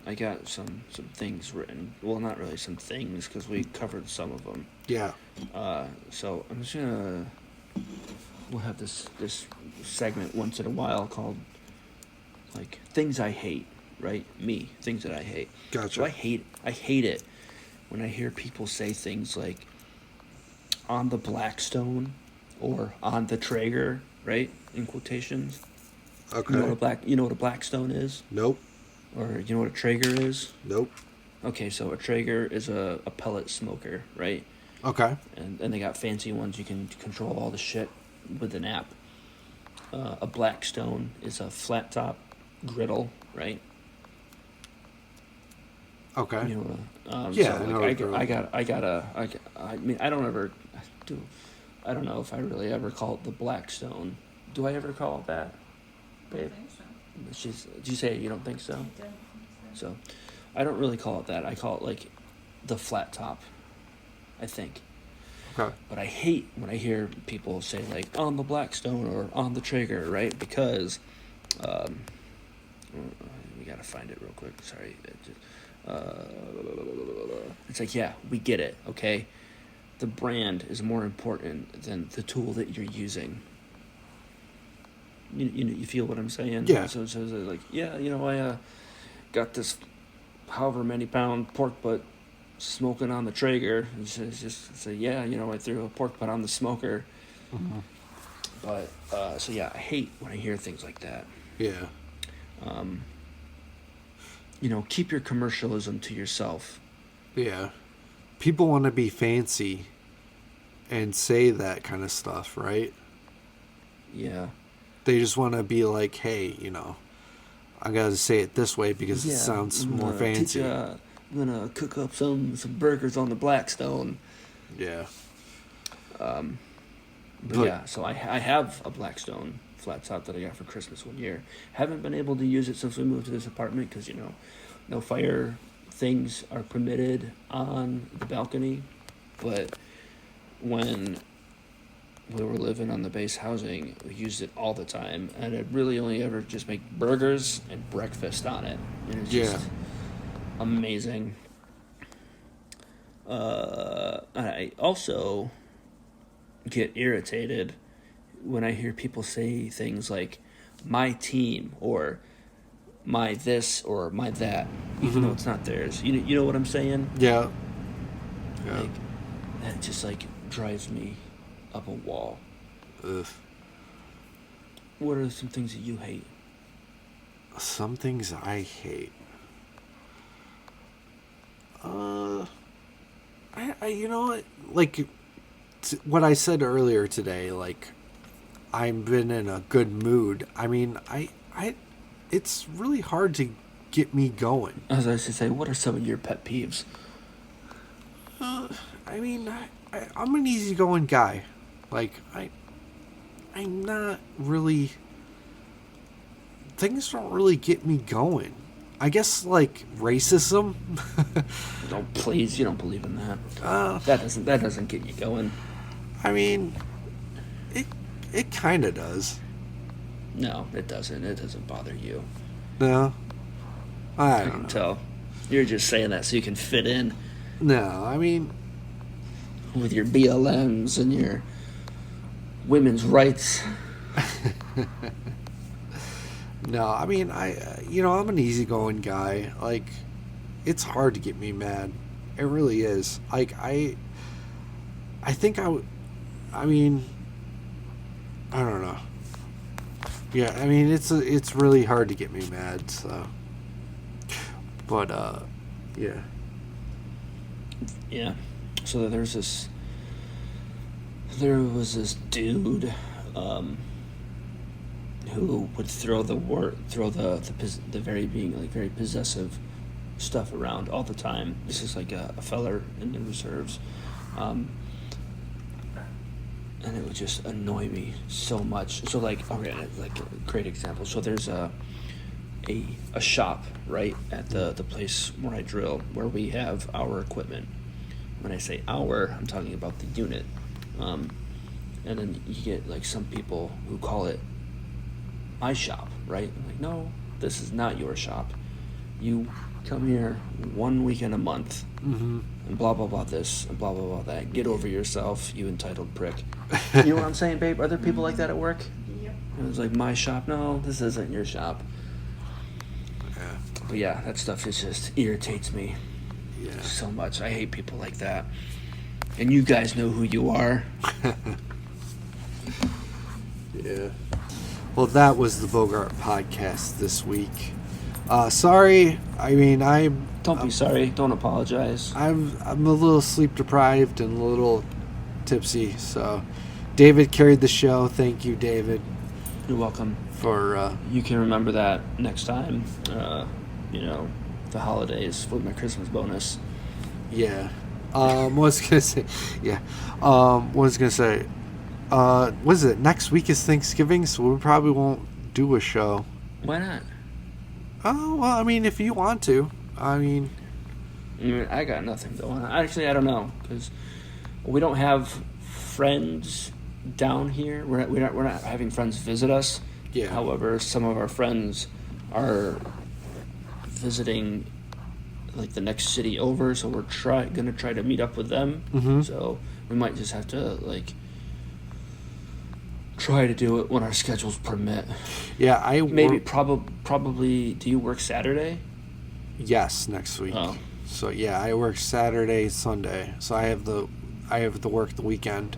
I got some things written. Well, not really some things, because we covered some of them. Yeah. So I'm just gonna. We'll have this segment once in a while called things I hate. Right? Me, things that I hate. Gotcha. So I hate it when I hear people say things like on the Blackstone or on the Traeger, right? In quotations. Okay. You know what a Blackstone is? Nope. Or you know what a Traeger is? Nope. Okay, so a Traeger is a pellet smoker, right? Okay. And they got fancy ones. You can control all the shit with an app. A Blackstone is a flat top griddle, right? Okay. You know, yeah. so I mean, I don't know if I really ever call it the Blackstone. Do I ever call it that, I babe? don't think so. Did you say you don't think so? I don't think so. So, I don't really call it that. I call it the flat top, I think. Okay. But I hate when I hear people say on the Blackstone or on the Traeger, right? Because, we gotta find it real quick. Sorry. It's yeah, we get it, okay? The brand is more important than the tool that you're using. You feel what I'm saying? Yeah. So yeah, I got this however many pound pork butt smoking on the Traeger. It's just yeah, I threw a pork butt on the smoker. Mm-hmm. But so yeah, I hate when I hear things like that. Yeah. Keep your commercialism to yourself. Yeah. People want to be fancy and say that kind of stuff, right? Yeah. They just want to be hey, I got to say it this way because it sounds more fancy. I'm gonna cook up some burgers on the Blackstone. Yeah. But yeah, so I have a Blackstone flat top that I got for Christmas one year. Haven't been able to use it since we moved to this apartment because no fire things are permitted on the balcony, but when we were living on the base housing, we used it all the time, and I'd really only ever just make burgers and breakfast on it, and it's just amazing. I also get irritated when I hear people say things like my team or my this or my that, even though it's not theirs. You know what I'm saying? Yeah. Like, that just like drives me up a wall. Ugh. What are some things that you hate? Some things I hate. I you know what? Like, what I said earlier today, like, I've been in a good mood. I mean, it's really hard to get me going. As I used to say, what are some of your pet peeves? I mean, I'm an easygoing guy. Like, I'm not really... Things don't really get me going. I guess, like, racism. Oh, please, you don't believe in that. That doesn't get you going. I mean, it kind of does. No, it doesn't. It doesn't bother you. No? I I don't can know. tell. You're just saying that so you can fit in No, I mean... with your BLMs and your women's rights. No, I mean, I'm an easygoing guy. Like, it's hard to get me mad. It really is. Like, I think I mean, I don't know. Yeah, I mean, it's really hard to get me mad, so. But, yeah. Yeah. So there was this dude, who would throw the very being like very possessive stuff around all the time. This is like a feller in the reserves, and it would just annoy me so much. So like, okay, like a great example. So there's a shop right at the place where I drill, where we have our equipment. When I say our, I'm talking about the unit. And then you get like some people who call it my shop, right? I'm like, no, this is not your shop. You come here 1 weekend a month, and blah blah blah this and blah blah blah that. Get over yourself, you entitled prick. You know what I'm saying, babe? Are there people like that at work? Yep. It was like, my shop? No, this isn't your shop. Yeah. But yeah, that stuff just irritates me Yeah. so much. I hate people like that. And you guys know who you are. Yeah. Well, that was the Bogart Podcast this week. Sorry. I mean, Don't be sorry. Don't apologize. I'm a little sleep deprived and a little tipsy. So, David carried the show. Thank you, David, You're welcome. for. You can remember that next time. The holidays for my Christmas bonus. Yeah. What was gonna say? Yeah. What was gonna say? What is it? Next week is Thanksgiving, so we probably won't do a show. Why not? Oh well, I mean, if you want to, I mean, I got nothing going on. Actually, I don't know, because we don't have friends down here. We're not having friends visit us. Yeah. However, some of our friends are visiting like the next city over, so we're gonna try to meet up with them. Mhm. So we might just have to like try to do it when our schedules permit. yeah, I Maybe probably. Do you work Saturday? Yes, next week. Oh. So yeah, I work Saturday, Sunday. So I have to work the weekend.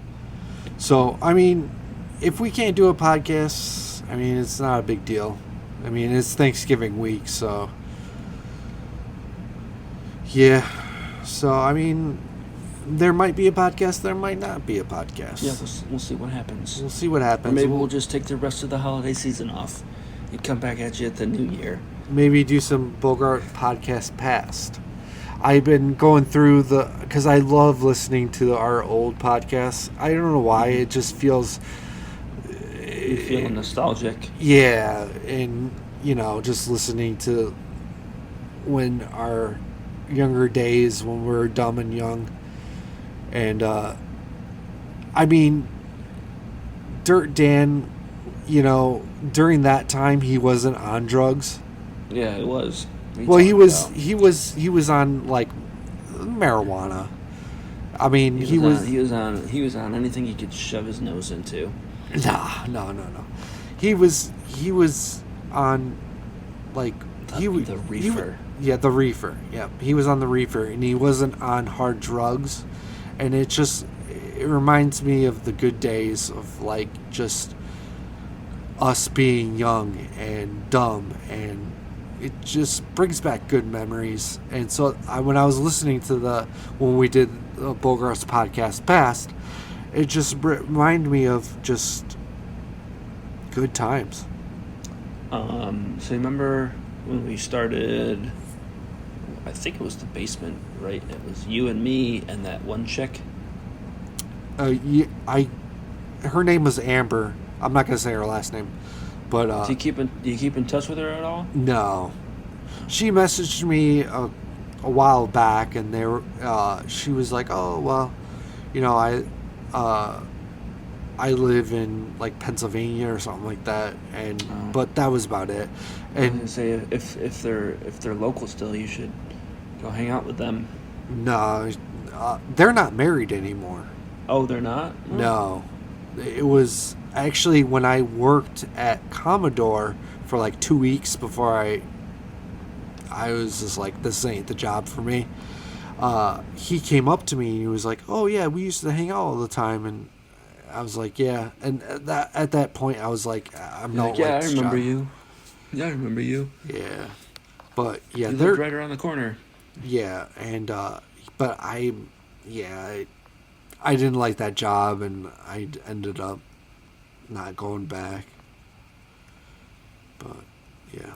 So I mean, if we can't do a podcast, I mean, it's not a big deal. I mean, it's Thanksgiving week, so yeah. So I mean, there might be a podcast, there might not be a podcast. Yeah, we'll see what happens. We'll see what happens. Or maybe we'll just take the rest of the holiday season off and come back at you at the new year. maybe do some Bogart Podcast past. I've been going through because I love listening to our old podcasts. I don't know why, it just feels... You feeling nostalgic? Yeah, and, just listening to when our younger days when we were dumb and young. And I mean, Dirt Dan, during that time he wasn't on drugs. Yeah, it was. Well, he was on like marijuana. I mean, He was on anything he could shove his nose into. No. He was on like The reefer. The reefer. Yeah, he was on the reefer, and he wasn't on hard drugs. And it reminds me of the good days of like just us being young and dumb, and it just brings back good memories. And so when I was listening to when we did Bogart's podcast past, it just reminded me of just good times. So remember when we started, I think it was the basement, right? It was you and me and that one chick. Her name was Amber. I'm not gonna say her last name, but Do you keep in touch with her at all? no, she messaged me a while back, and she was like, "Oh well, I live in like Pennsylvania or something like that," and but that was about it. I was And gonna say if they're local still, you should go hang out with them. no, they're not married anymore. Oh, they're not? Oh. No, it was actually when I worked at Commodore for like 2 weeks before I was just like, this ain't the job for me. He came up to me and he was like, "Oh yeah, we used to hang out all the time," and I was like, "Yeah." And at that point, I was like, "I'm not like Yeah, I this remember job." you. Yeah, I remember you. Yeah, but yeah, You they're lived right around the corner. yeah, and but I didn't like that job, and I ended up not going back. But yeah.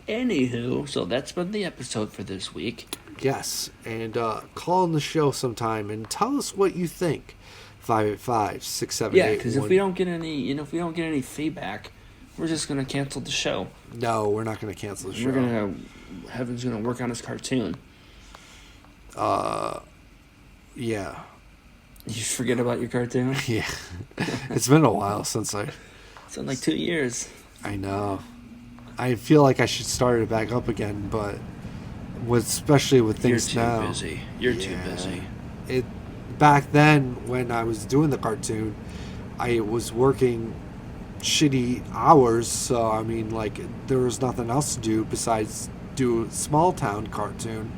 Anywho, so that's been the episode for this week. Yes, and call in the show sometime and tell us what you think. 585-678. Yeah, because if we don't get any feedback, we're just gonna cancel the show. No, we're not going to cancel the show. Heaven's gonna work on his cartoon. Yeah. You forget about your cartoon? Yeah. It's been a while since It's been like 2 years. I know. I feel like I should start it back up again, but especially with things now. You're too busy. Back then, when I was doing the cartoon, I was working shitty hours, so I mean, like, there was nothing else to do besides do a small town cartoon.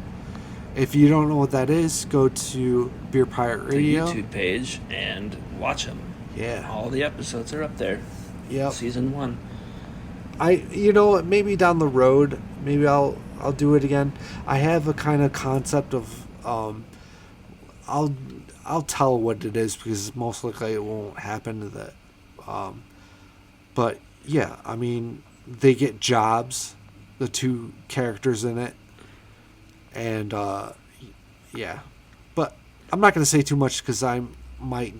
If you don't know what that is, go to Beer Pirate Radio. The YouTube page and watch them. Yeah. All the episodes are up there. Yep. Season 1. Maybe down the road, maybe I'll do it again. I have a kind of concept of I'll tell what it is, because most likely it won't happen to that. But yeah, I mean, they get jobs, the two characters in it, and yeah. But I'm not going to say too much because I might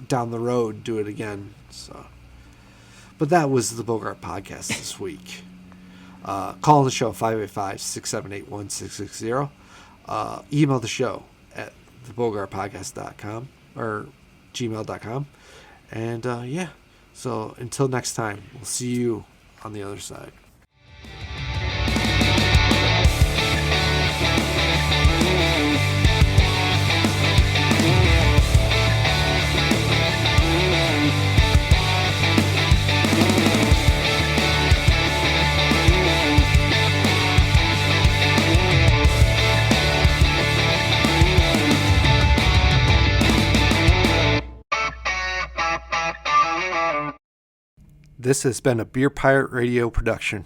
down the road do it again. So, but that was the Bogart Podcast this week. Call the show 585-678-1660. Email the show at thebogartpodcast.com or gmail.com. And yeah, so until next time, we'll see you on the other side. This has been a Beer Pirate Radio production.